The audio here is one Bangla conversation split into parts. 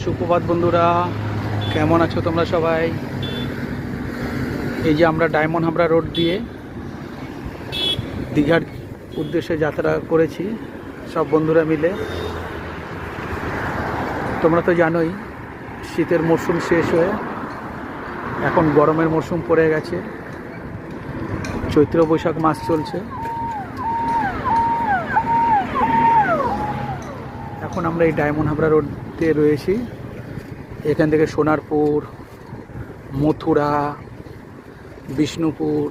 সুপ্রভাত বন্ধুরা, কেমন আছো তোমরা সবাই? এই যে আমরা ডায়মন্ড হাবড়া রোড দিয়ে দীঘার উদ্দেশ্যে যাত্রা করেছি সব বন্ধুরা মিলে। তোমরা তো জানোই শীতের মরশুম শেষ হয়ে এখন গরমের মরশুম পড়ে গেছে, চৈত্র বৈশাখ মাস চলছে। এখন আমরা এই ডায়মন্ড হাবড়া রোডে রয়েছি। এখান থেকে সোনারপুর, মথুরা, বিষ্ণুপুর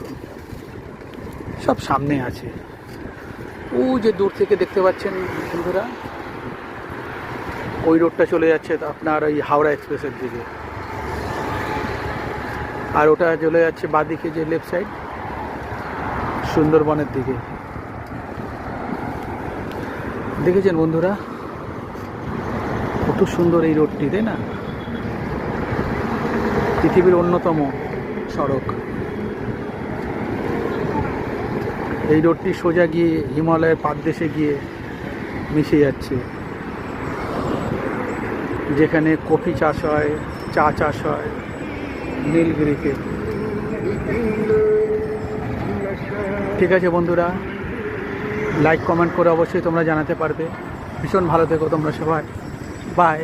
সব সামনে আছে। ও যে দূর থেকে দেখতে পাচ্ছেন বন্ধুরা, ওই রোডটা চলে যাচ্ছে আপনার ওই হাওড়া এক্সপ্রেসের দিকে, আর ওটা চলে যাচ্ছে বাঁদিকে যে লেফট সাইড সুন্দরবনের দিকে। দেখেছেন বন্ধুরা কত সুন্দর এই রোডটি, তাই না? পৃথিবীর অন্যতম সড়ক। এই রোডটি সোজা গিয়ে হিমালয়ের পাদদেশে গিয়ে মিশে যাচ্ছে, যেখানে কফি চাষ হয়, চা চাষ হয় নীলগিরিতে। ঠিক আছে বন্ধুরা, লাইক কমেন্ট করে অবশ্যই তোমরা জানাতে পারবে। ভীষণ ভালো থেকো তোমরা সবাই, বাই।